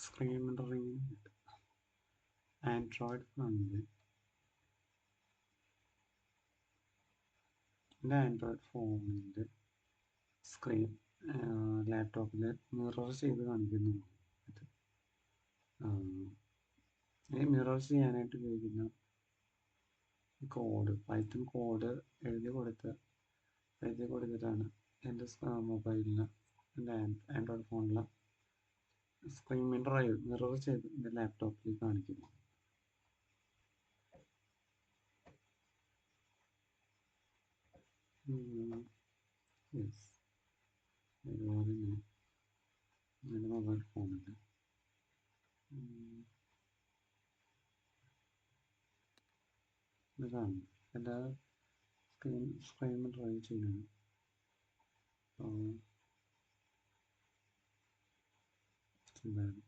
Screen mirroring Android ഫോണിൽ എൻ്റെ Android ഫോണിൻ്റെ സ്ക്രീൻ ലാപ്ടോപ്പിൽ മിറർ ചെയ്ത് കാണിക്കുന്നു. ഇത് ഈ മിറർ ചെയ്യാനായിട്ട് ഉപയോഗിക്കുന്ന കോഡ്, പൈത്തൺ കോഡ് എഴുതി കൊടുത്തിട്ടാണ് എൻ്റെ മൊബൈലിൽ, എൻ്റെ ആൻഡ്രോയിഡ് ഫോണിൽ സ്ക്രീൻ മിറർ ചെയ്ത് എൻ്റെ ലാപ്ടോപ്പിൽ കാണിക്കുന്നു. യെസ്, അതുപോലെ തന്നെ എൻ്റെ മൊബൈൽ ഫോണിൽ ഇതാണ് എൻ്റെ സ്ക്രീൻ മിറർ ചെയ്യുന്നത്. എന്താണ്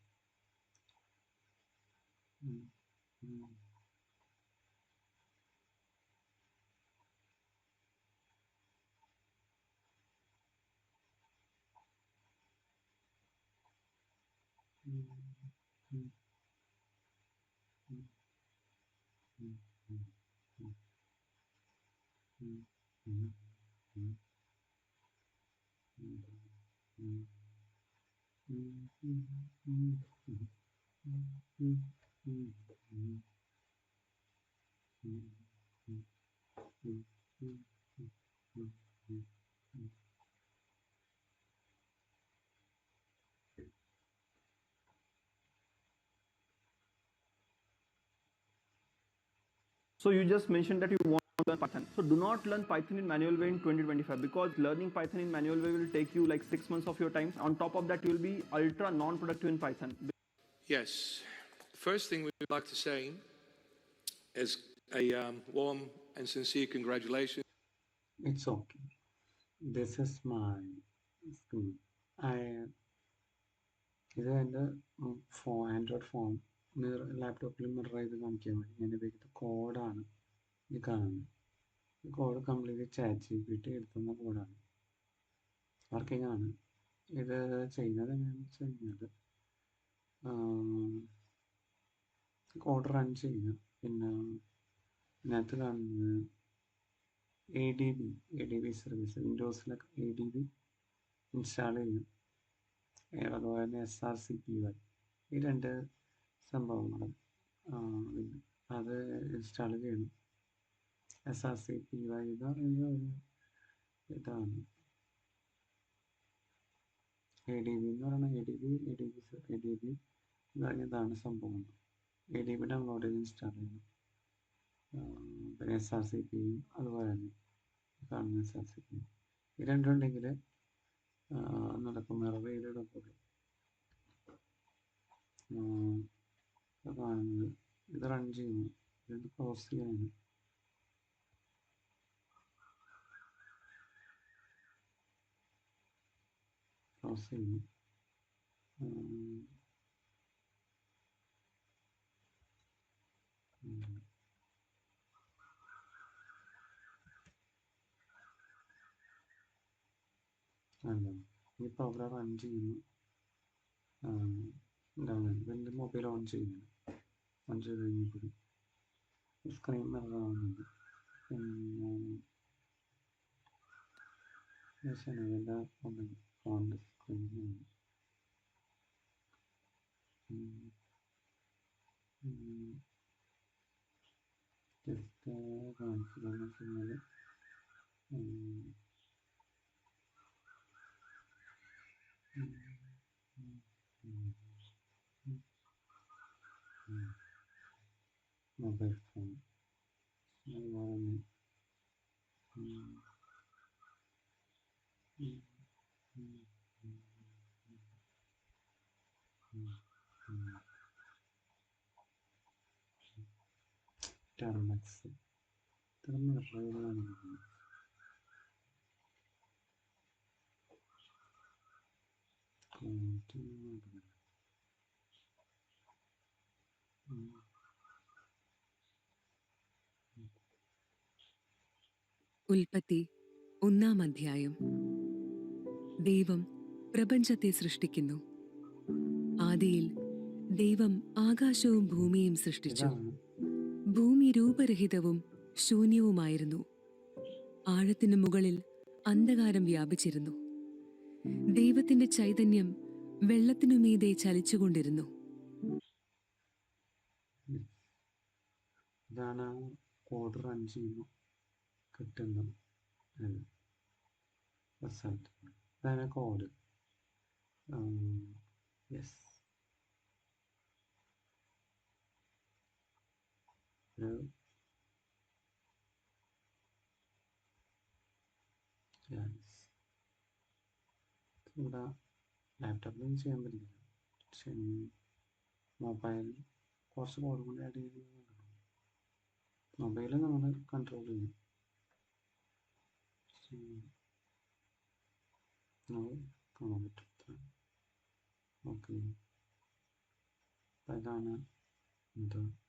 So you just mentioned that you want to learn Python. So do not learn Python in manual way in 2025, because learning Python in manual way will take you like 6 months of your time. On top of that, you will be ultra non-productive in Python. Yes. First thing we would like to say is a warm and sincere congratulations. It's okay. This is my screen. ഇത് എൻ്റെ Android phone ലാപ്ടോപ്പിൽ mirror ചെയ്ത് കാണിക്കാൻ വേണ്ടി ഞാൻ ഉപയോഗിക്കുന്ന കോഡാണ് ഈ കാണുന്നത്. ഈ കോഡ് കംപ്ലീറ്റ് ChatGPT എടുത്തുന്ന കോഡാണ്, വർക്കിംഗ് ആണ്. ഇത് ചെയ്യുന്നത് എങ്ങനെയാണെന്ന് വെച്ച് കഴിഞ്ഞാൽ കോഡ് റൺ ചെയ്യുക, പിന്നെ ഇതിനകത്ത് കാണുന്നത് ADB സർവീസ്, വിൻഡോസിലൊക്കെ ADB ഇൻസ്റ്റാൾ ചെയ്യും. അതുപോലെ തന്നെ SRCPY, ഈ രണ്ട് സംഭവങ്ങൾ അത് ഇൻസ്റ്റാൾ ചെയ്യണം. SRCPY എന്ന് പറയുന്നത് ഇതാണ്. ADB എന്ന് പറയുന്നത് ADB ഇതാണ് സംഭവം. ADB ഡൗൺലോഡ് ചെയ്ത് ഇൻസ്റ്റാൾ ചെയ്യണം. പിന്നെ SRCPY അതുപോലെ തന്നെ കാണുന്ന SRCPY, ഈ രണ്ടുണ്ടെങ്കിൽ നടക്കും. മിറർ ചെയ്തിടക്കുള്ളൂ. കാണുന്നത് ഇത് റൺ ചെയ്യുന്നു. ഇത് ക്ലോസ് ചെയ്യാനാണ്. ക്ലോസ് ചെയ്യുന്നു. അല്ല, ഈ പ്രോഗ്രാം റൺ ചെയ്യുന്നു. എന്താണ് എൻ്റെ മൊബൈൽ ഓൺ ചെയ്യുന്നത്. ഓൺ ചെയ്ത് കഴിഞ്ഞപ്പോൾ സ്ക്രീൻ മിറർ ആവുന്നുണ്ട്. പിന്നെ എൻ്റെ മൊബൈൽ ഫോണിൻ്റെ സ്ക്രീനാണ്. ജസ്റ്റ് കാണിച്ചതെന്ന് വെച്ച് കഴിഞ്ഞാൽ മൊബൈൽ ഫോൺ അതുപോലെ ടെർമക്സ് മിററുകളാണ്. ഉൽപ്പത്തി 1-ാം അധ്യായം. ദൈവം പ്രപഞ്ചത്തെ സൃഷ്ടിക്കുന്നു. ആദിയിൽ ദൈവം ആകാശവും ഭൂമിയും സൃഷ്ടിച്ചു. ഇതാണ് ഭൂമി രൂപരഹിതവും ശൂന്യവുമായിരുന്നു. ആഴത്തിനു മുകളിൽ അന്ധകാരം വ്യാപിച്ചിരുന്നു. ദൈവത്തിന്റെ ചൈതന്യം വെള്ളത്തിനുമീതെ ചലിച്ചുകൊണ്ടിരുന്നു. ഇതാണ് കോഡ് റൺ ചെയ്യുമ്പോൾ കിട്ടുന്ന റിസൾട്ട്. ഇതാണ് കോഡ്. യെസ്, ഇവിടെ ലാപ്ടോപ്പിൽ ചെയ്യാൻ പറ്റില്ല. പക്ഷേ മൊബൈൽ കുറച്ച് കോഡ് കൊണ്ട് ആഡ് ചെയ്ത് മൊബൈലിൽ നമ്മൾ കൺട്രോൾ ചെയ്യും. കാണാൻ പറ്റും. ഓക്കെ, അതാണ് ഇത്.